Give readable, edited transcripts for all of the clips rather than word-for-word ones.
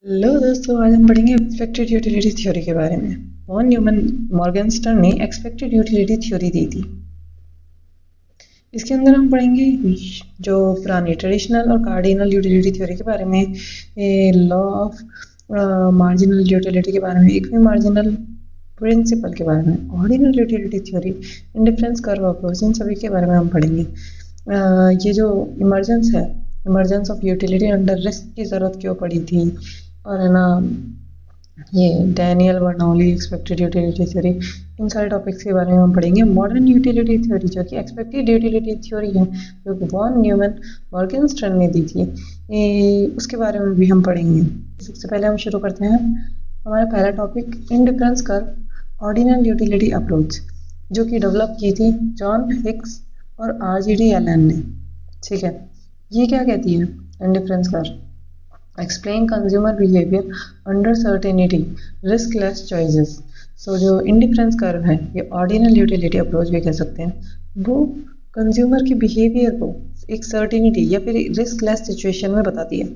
Hello दोस्तों, आज हम पढ़ेंगे एक्सपेक्टेड यूटिलिटी थ्योरी के बारे में। वॉन न्यूमन मॉर्गनस्टर्न ने एक्सपेक्टेड यूटिलिटी थ्योरी दी थी। इसके अंदर हम पढ़ेंगे जो पुरानी ट्रेडिशनल और कार्डिनल यूटिलिटी थ्योरी के बारे में, लॉ ऑफ मार्जिनल यूटिलिटी के बारे में, इक्विमार्जिनल प्रिंसिपल के बारे में, ordinal utility theory, indifference curve approach, इन सभी के बारे में हम पढ़ेंगे। ये जो इमर्जेंस है, emergence of utility under risk की ज़रूरत क्यों पड़ी थी, और है ना ये Daniel Bernoulli expected utility theory, इन सारे टॉपिक्स के बारे में हम पढ़ेंगे। मॉडर्न यूटिलिटी थ्योरी जो कि एक्सपेक्टेड यूटिलिटी थ्योरी है, जो कि वॉन न्यूमन मॉर्गनस्टर्न ने दी थी, उसके बारे में भी हम पढ़ेंगे। सबसे पहले हम शुरू करते हैं हमारा पहला topic, indifference curve ordinal utility approach, जो कि डेवलप की थी जॉन हिक्स और RGD एलन ने। ठीक है, ये क्या कहती है indifference curve? Explain consumer behaviour under certainty, riskless choices. So जो इंडिफरेंस कर्व है, ये ऑर्डिनल यूटिलिटी अप्रोच भी कह सकते हैं, वो कंज्यूमर के बिहेवियर को एक सर्टेनिटी या फिर रिस्क लेस सिचुएशन में बताती है।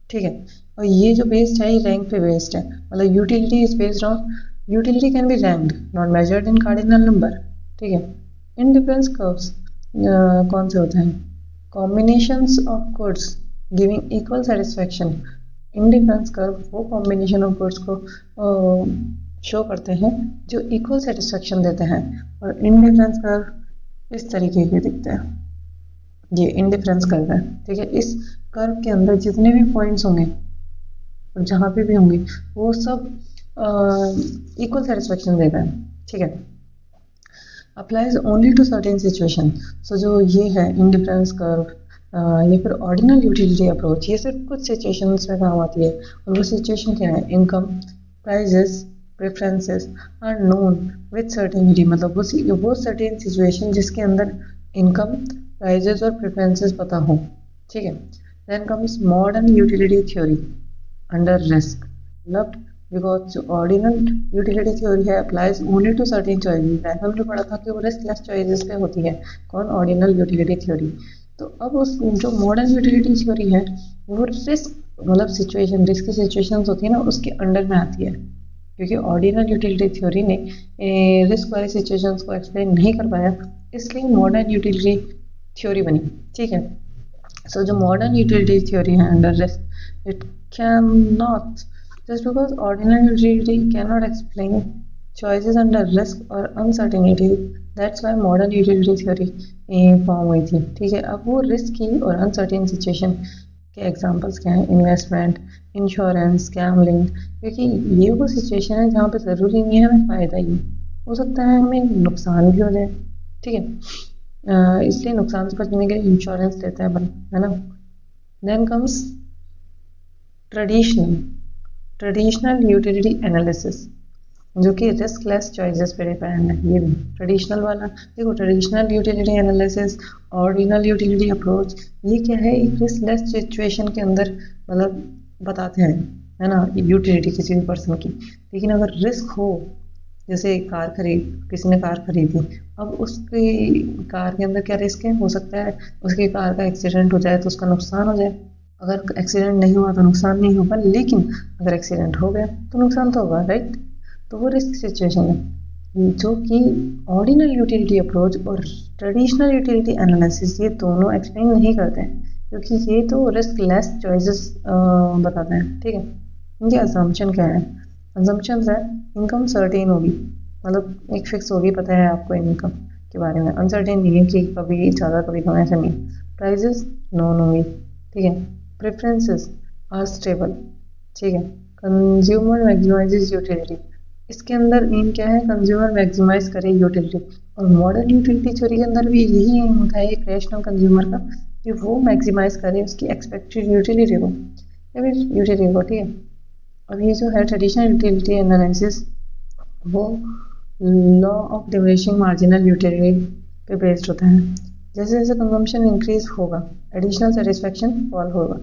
ठीक है, और ये जो बेस्ड है, ये रैंक पे बेस्ड है। मतलब utility is based on, utility can be ranked not measured in cardinal number. ठीक है, इंडिफरेंस कर्व्स कौन से होते हैं? Combinations of goods giving equal satisfaction. Indifference curve वो कॉम्बिनेशन ऑफ गुड्स को शो करते हैं जो इक्वल सेटिस्फैक्शन देते हैं, और इंडिफरेंस कर्व इस तरीके के दिखते हैं। ये इंडिफरेंस कर्व है। ठीक है, इस कर्व के अंदर जितने भी पॉइंट्स होंगे और जहाँ पे भी होंगे, वो सब इक्वल सेटिस्फैक्शन देते हैं। ठीक है, applies only to certain situation. So जो ये है इंडिफरेंस कर्व या फिर ऑर्डिनल यूटिलिटी अप्रोच, ये सिर्फ कुछ सिचुएशंस में काम आती है। और वो सिचुएशन क्या है? Income, prices, preferences are known with certainty. मतलब वो सर्टेन सिचुएशन जिसके अंदर इनकम, प्राइजेस और प्रेफरेंसेस पता हो। ठीक है, then comes modern utility theory under risk, developed because जो ऑर्डिनल यूटिलिटी थ्योरी है applies only to certain choices. हमने पढ़ा था कि वो रिस्क लेस चॉइसेस पे होती है। कौन? Ordinal utility theory. तो अब उस जो मॉडर्न यूटिलिटी थ्योरी है, वो रिस्क मतलब सिचुएशन, रिस्क की सिचुएशंस होती है ना, उसके अंडर में आती है। क्योंकि ऑर्डिनल यूटिलिटी थ्योरी ने रिस्क वाली सिचुएशंस को एक्सप्लेन नहीं कर पाया, इसलिए मॉडर्न यूटिलिटी थ्योरी बनी। ठीक है, सो जो मॉडर्न यूटिलिटी थ्योरी है under risk, it can not, just because ordinary utility cannot explain choices under risk or uncertainty, that's why modern utility theory form हुई थी। ठीक है, अब वो रिस्क की और अनसर्टेन सिचुएशन के एग्जांपल्स क्या हैं? Investment, insurance, gambling. क्योंकि ये वो सिचुएशन है जहाँ पे ज़रूरी नहीं है हमें फ़ायदा ही हो सकता है, हमें नुकसान भी हो जाए। ठीक है, इसलिए नुकसान से बचने के लिए इंश्योरेंस लेते हैं अपन, है ना। Then comes traditional utility analysis, जो कि रिस्क लेस चॉइसेस पे डिपेंड है। ये भी ट्रेडिशनल वाला देखो, traditional utility analysis, ordinal utility approach, ये क्या है? एक रिस्क लेस सिचुएशन के अंदर मतलब बताते हैं, है ना, यूटिलिटी किसी भी पर्सन की। लेकिन अगर रिस्क हो, जैसे किसी ने कार खरीदी, अब उसकी कार के अंदर क्या रिस्क है? हो सकता है उसकी कार का एक्सीडेंट हो जाए तो उसका नुकसान हो जाए। अगर एक्सीडेंट नहीं हुआ तो नुकसान नहीं होगा, लेकिन अगर एक्सीडेंट हो गया तो नुकसान तो होगा, राइट। तो वो रिस्क सिचुएशन है। जो कि ऑर्डिनल यूटिलिटी अप्रोच और ट्रेडिशनल यूटिलिटी एनालिसिस, ये दोनों एक्सप्लेन नहीं करते हैं, क्योंकि ये तो रिस्क लेस चॉइसेस बताते हैं। ठीक है, इनके असम्पशन क्या है? असम्पशंस है, इनकम सर्टेन होगी, मतलब एक फिक्स होगी, पता है आपको इनकम के बारे में। अनसर्टेन नहीं है कि कभी ज़्यादा कभी कम, ऐसा नहीं। प्राइजेस नोन होगी। ठीक है, प्रेफरेंसेस आर स्टेबल। ठीक है, कंज्यूमर मैक्सिमाइजेज यूटिलिटी, इसके अंदर एम क्या है? कंज्यूमर मैक्सिमाइज करे यूटिलिटी। और मॉडर्न यूटिलिटी थ्योरी के अंदर भी यही एम होता है एक रैशनल कंज्यूमर का, कि वो मैक्सिमाइज करे उसकी एक्सपेक्टेड यूटिलिटी को या फिर यूटिलिटी को। ठीक है, अब ये जो है ट्रेडिशनल यूटिलिटी एनालिसिस, वो law of diminishing marginal utility पे बेस्ड होता है। जैसे जैसे कंजम्पशन इंक्रीज होगा, एडिशनल सेटिस्फैक्शन फॉल होगा।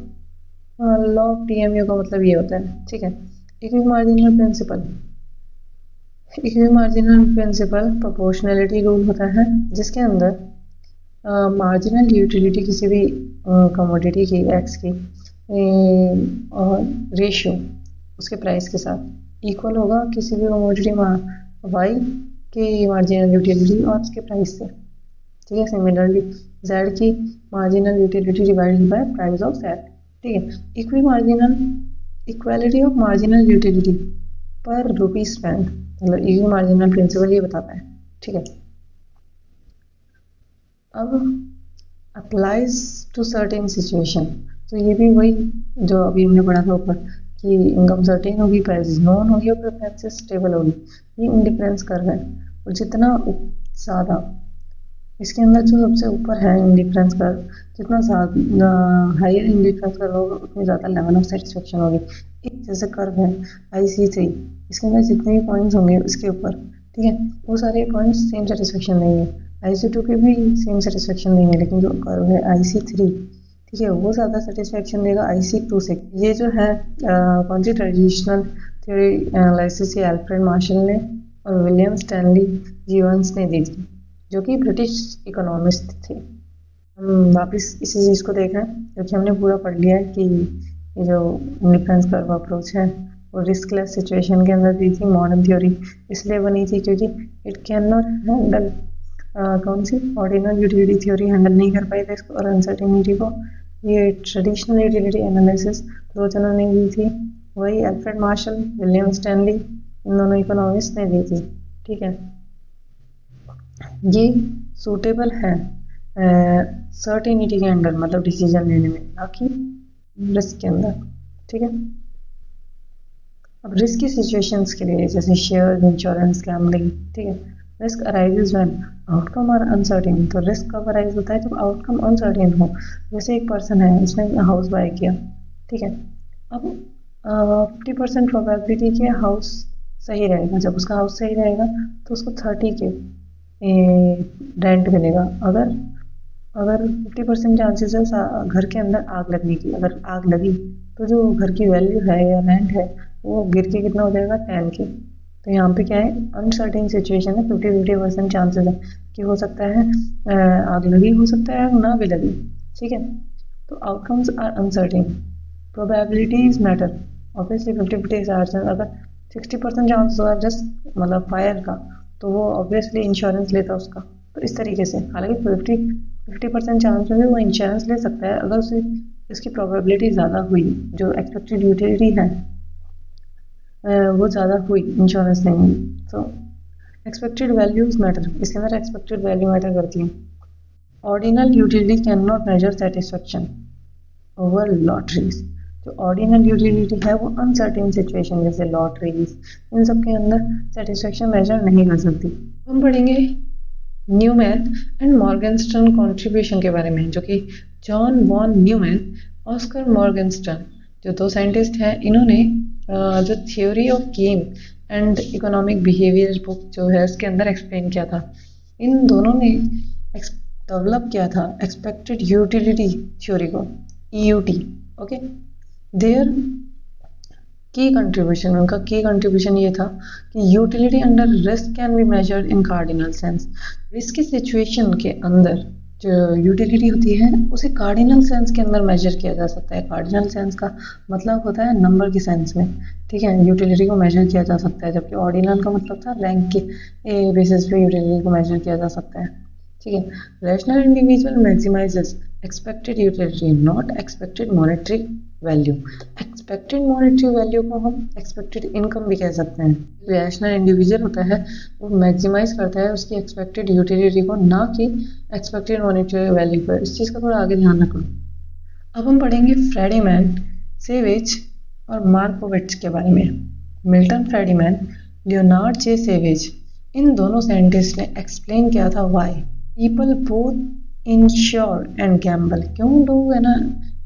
लॉ ऑफ TMU का मतलब ये होता है। ठीक है, इक्विमार्जिनल प्रिंसिपल, इक्विमार्जिनल प्रिंसिपल प्रोपोर्शनैलिटी रूल होता है, जिसके अंदर मार्जिनल यूटिलिटी किसी भी कमोडिटी की, एक्स की, और रेशियो उसके प्राइस के साथ इक्वल होगा किसी भी कमोडिटी वाई के मार्जिनल यूटिलिटी और उसके प्राइस से। ठीक है, सिमिलरली जेड की marginal utility divided by price of Z. ठीक है, इक्वालिटी ऑफ मार्जिनल यूटिलिटी पर रुपी स्पेंड, मतलब इक्वी मार्जिनल प्रिंसिपल ये बताता है। ठीक है, अब अप्लाइज टू सर्टेन सिचुएशन, तो ये भी वही जो अभी हमने पढ़ा था ऊपर कि इनकम सर्टेन होगी, प्राइस नॉन होगी और प्रेफरेंसेस स्टेबल होगी। ये इंडिफरेंस कर्व है और जितना ज़्यादा इसके अंदर जो सबसे ऊपर है इंडिफरेंस कर्व, जितना ज़्यादा हायर इंडिफरेंस कर्व होगा उतनी ज़्यादा लेवल ऑफ सेटिस्फेक्शन होगी। एक जैसे कर्व है IC3, इसके अंदर जितने भी पॉइंट्स होंगे उसके ऊपर, ठीक है, वो सारे पॉइंट्स सेम सेटिस्फेक्शन देंगे। IC2 के भी सेम सेटिस्फेक्शन देंगे, लेकिन जो कर्व है IC3, ठीक है, वो ज़्यादा सेटिस्फेक्शन देगा IC2 से। ये जो है कौन सी ट्रेडिशनल थ्योरी एनालिसिस ये अल्फ्रेड मार्शल ने और विलियम स्टैनली जीवंस ने दी थी, जो कि ब्रिटिश इकोनॉमिस्ट थे। हम वापस इसी चीज़ को देख रहे हैं क्योंकि हमने पूरा पढ़ लिया है कि ये जो इंडिफरेंस कर्व अप्रोच है वो रिस्कलेस सिचुएशन के अंदर दी थी। मॉडर्न थ्योरी इसलिए बनी थी क्योंकि इट कैन नॉट हैंडल कौन सी ऑर्डिनल यूटिलिटी थ्योरी हैंडल नहीं कर पाई थी इसको और अनसर्टेनिटी को। ये ट्रेडिशनल यूटिलिटी एनालिसिस दो जनों ने दी थी, वही अल्फ्रेड मार्शल, विलियम स्टैनली, इन दोनों इकोनॉमिस्ट ने दी थी। ठीक है, ये सूटेबल है सर्टेनिटी के अंदर, मतलब डिसीजन लेने में, ना कि रिस्क के अंदर। ठीक है, अब रिस्क की सिचुएशंस के लिए जैसे शेयर, इंश्योरेंस, गैम्बलिंग, ठीक है, risk arises when outcome are uncertain. तो रिस्क कब अराइज होता है? जब आउटकम अनसर्टेन हो। जैसे एक पर्सन है, उसने हाउस बाय किया, ठीक है, अब 50% प्रोबेबिलिटी के हाउस सही रहेगा। जब उसका हाउस सही रहेगा तो उसको 30 के रेंट मिलेगा। अगर 50% चांसेस है घर के अंदर आग लगने की, अगर आग लगी तो जो घर की वैल्यू है या रेंट है वो गिर के कितना हो जाएगा? 10 के। तो यहाँ पे क्या है? अनसर्टेन सिचुएशन है, 50% चांसेस है कि हो सकता है आग लगी, हो सकता है ना भी लगी। ठीक है, तो outcomes are uncertain, probabilities matter. Obviously 50-50 chances, अगर 60% चांस हुआ जस्ट मतलब फायर का, तो वो ऑब्वियसली इंश्योरेंस लेता उसका। तो इस तरीके से, हालांकि 50% चांस में भी वो इंश्योरेंस ले सकता है अगर उसकी प्रोबेबिलिटी ज़्यादा हुई, जो एक्सपेक्टेड यूटिलिटी है वो ज़्यादा हुई इंश्योरेंस लेंगे। तो एक्सपेक्टेड वैल्यूज मैटर, इसके अंदर एक्सपेक्टेड वैल्यू मैटर करती है। Ordinal utility can not measure satisfaction over lotteries. जो ऑर्डिनल यूटिलिटी है वो अनसर्टेन सिचुएशन जैसे लॉटरीज, इन सब के अंदर सेटिस्फेक्शन मेजर नहीं कर सकती। हम पढ़ेंगे न्यूमैन एंड मॉर्गनस्टर्न कॉन्ट्रीब्यूशन के बारे में, जो कि जॉन वॉन न्यूमैन, ऑस्कर मॉर्गनस्टर्न, जो दो साइंटिस्ट हैं, इन्होंने जो theory of game and economic behaviour book जो है उसके अंदर एक्सप्लेन किया था। इन दोनों ने डेवलप किया था एक्सपेक्टेड यूटिलिटी थ्योरी को, EUT। ओके, देयर की कंट्रीब्यूशन, उनका की कंट्रीब्यूशन ये था कि utility under risk can be measured in cardinal sense. Risk की सिचुएशन के अंदर जो यूटिलिटी होती है उसे कार्डिनल सेंस के अंदर मेजर किया जा सकता है। कार्डिनल सेंस का मतलब होता है नंबर के सेंस में, ठीक है, यूटिलिटी को मेजर किया जा सकता है, जबकि ऑर्डिनल का मतलब था रैंक के बेसिस पे यूटिलिटी को मेजर किया जा सकता है। ठीक है, rational individual maximises expected utility, not expected monetary value. Expected monetary value को हम एक्सपेक्टेड इनकम भी कह सकते हैं। रैशनल इंडिविजुअल होता है वो मैक्सिमाइज करता है उसकी एक्सपेक्टेड यूटिलिटी को, ना कि एक्सपेक्टेड मॉनेटरी वैल्यू पर। इस चीज़ का थोड़ा आगे ध्यान रखो। अब हम पढ़ेंगे फ्रेडीमैन, सेवेज और मार्कोविट्ज के बारे में। मिल्टन फ्रेडीमैन, लियोनार्ड जे सेवेज, इन दोनों साइंटिस्ट ने एक्सप्लेन किया था why people both ensure and Gamble. क्यों लोग है ना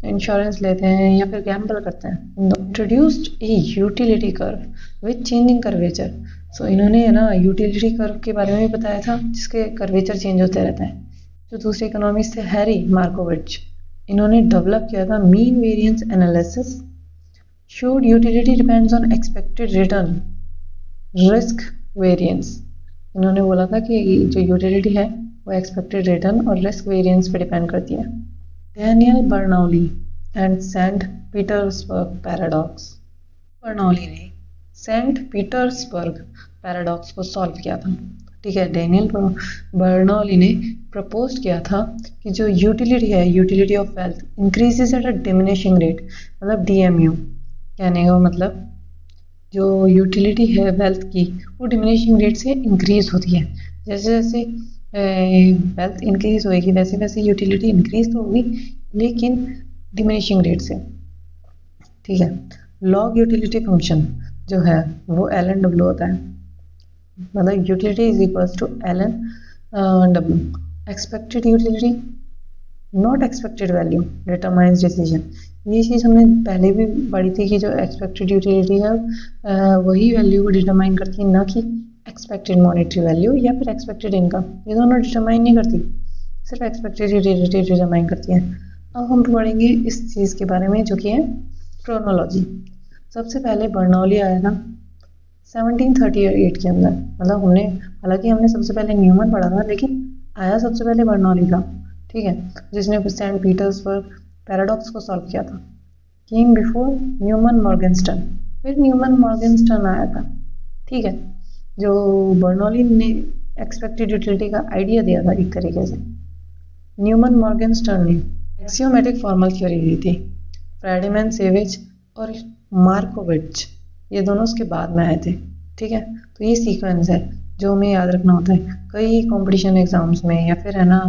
इंश्योरेंस लेते हैं या फिर गैम्बल करते हैं। Introduced a utility curve with changing curvature. So इन्होंने है ना यूटिलिटी कर्व के बारे में भी बताया था जिसके कर्वेचर चेंज होते रहता है। जो दूसरे इकोनॉमिस्ट थे हैरी मार्कोविच, इन्होंने डेवलप किया था mean variance analysis showed utility depends on expected return risk variance. इन्होंने बोला था कि जो यूटिलिटी है वो एक्सपेक्टेड रिटर्न और रिस्क वेरिएंस पे डिपेंड करती है। Daniel Bernoulli and Saint Petersburg paradox Bernoulli ने सेंट पीटर्सबर्ग पैराडॉक्स को सॉल्व किया था। ठीक है, डेनियल बर्नौली ने प्रपोज किया था कि जो यूटिलिटी है, utility of wealth increases at a diminishing rate, मतलब डीएमयू। कहने का मतलब जो यूटिलिटी है वेल्थ की वो डिमिनिशिंग रेट से इंक्रीज होती है। जैसे जैसे वेल्थ इंक्रीज होएगी वैसे वैसे यूटिलिटी इंक्रीज तो होगी, लेकिन डिमिनिशिंग रेट से। ठीक है, लॉग यूटिलिटी फंक्शन जो है वो एल एन डब्ल्यू होता है, मतलब utility is equals to L N W. Expected utility not expected value determines decision. ये चीज़ हमने पहले भी पढ़ी थी कि जो एक्सपेक्टेड यूटिलिटी है वही वैल्यू को डिटरमाइन करती है, ना कि एक्सपेक्टेड मॉनेटरी वैल्यू या फिर एक्सपेक्टेड इनकम। ये दोनों डिटरमाइन नहीं करती, सिर्फ एक्सपेक्टेड यूटिलिटी डिटरमाइन करती है। अब हम पढ़ेंगे इस चीज़ के बारे में जो कि है क्रोनोलॉजी। सबसे पहले बर्नौली आया था 1738 के अंदर, मतलब हालांकि हमने सबसे पहले न्यूमन पढ़ा था, लेकिन आया सबसे पहले बर्नौली था। ठीक है, जिसने सेंट पीटर्सबर्ग पैराडॉक्स को सॉल्व किया था। केम बिफोर न्यूमन मॉर्गनस्टन, फिर न्यूमन मॉर्गनस्टन आया था। ठीक है, जो बर्नौली ने एक्सपेक्टेड यूटिलिटी का आइडिया दिया था एक तरीके से, न्यूमन मॉर्गनस्टन ने एक्सियोमेटिक फॉर्मल थ्योरी दी थी। फ्रेडमैन सेवेज और मार्कोविच ये दोनों उसके बाद में आए थे। ठीक है, तो ये सीक्वेंस है जो हमें याद रखना होता है कई कंपटीशन एग्जाम्स में या फिर है ना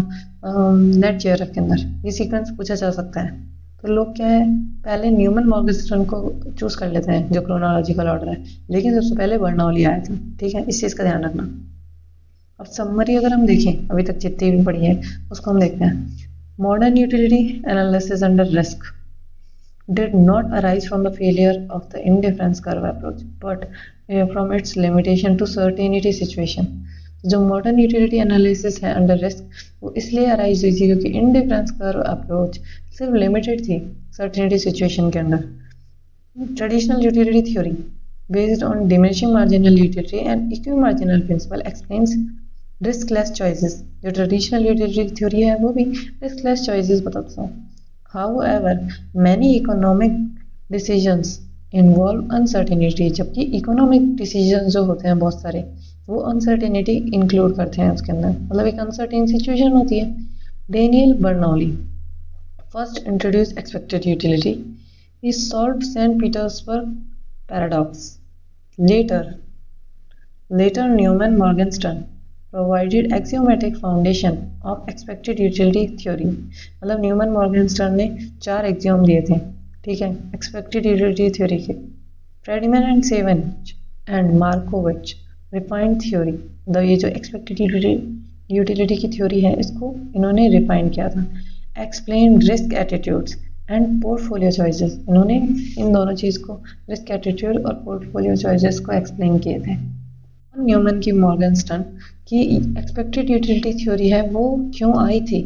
नेट जेआरएफ के अंदर ये सीक्वेंस पूछा जा सकता है। तो लोग क्या है, पहले न्यूमन मॉर्गनस्टन को चूज कर लेते हैं जो क्रोनोलॉजिकल ऑर्डर है, लेकिन सबसे पहले बर्नौली आया था। ठीक है, इस चीज़ का ध्यान रखना। अब समरी अगर हम देखें, अभी तक जितनी भी पढ़ी है उसको हम देखते हैं। Modern utility analysis under risk did not arise from the failure of the indifference curve approach, but from its limitation to certainty situation. जो मॉडर्न यूटिलिटी एनालिसिस है अंडर रिस्क वो इसलिए अराइज हुई थी क्योंकि इंडिफरेंस कर्व अप्रोच सिर्फ limited थी certainty situation के अंदर। Traditional utility theory based on diminishing marginal utility and equi marginal principle explains riskless choices. जो ट्रेडिशनल यूटिलिटी थ्योरी है वो भी रिस्कलेस चॉइसेस बताता है। However, many economic decisions involve uncertainty, जबकि इकोनॉमिक डिसीजन जो होते हैं बहुत सारे वो अनसर्टेनिटी इंक्लूड करते हैं उसके अंदर, मतलब एक अनसर्टेन सिचुएशन होती है। Daniel Bernoulli first introduce expected utility, he solved Saint Petersburg paradox. Later Neumann Morgenstern provided axiomatic foundation of expected utility theory, मतलब न्यूमन मॉर्गनस्टन ने 4 एक्सियोम दिए थे। ठीक है, एक्सपेक्टेड यूटिलिटी थ्योरी के। Friedman and Savage and Markowitz refined theory, मतलब ये जो एक्सपेक्टेड यूटिलिटी की थ्योरी है इसको इन्होंने रिफाइन किया था। Explain risk attitudes and portfolio choices, इन्होंने इन दोनों चीज़ को रिस्क एटीट्यूड और पोर्टफोलियो चॉइसेस को एक्सप्लेन किए थे। न्यूमन की मॉर्गनस्टन की एक्सपेक्टेड यूटिलिटी थ्योरी है वो क्यों आई थी,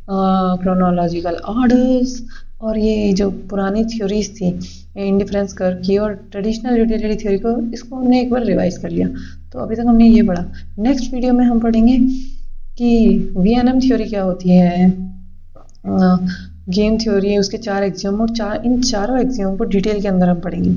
क्रोनोलॉजिकल ऑर्डर्स और ये जो पुरानी थ्योरीज थी इंडिफरेंस कर्व की और ट्रेडिशनल यूटिलिटी थ्योरी को, इसको हमने एक बार रिवाइज कर लिया। तो अभी तक हमने ये पढ़ा। नेक्स्ट वीडियो में हम पढ़ेंगे कि वीएनएम थ्योरी क्या होती है, गेम थ्योरी है, उसके 4 एक्सियोम और इन चारों एक्सियोम को डिटेल के अंदर हम पढ़ेंगे।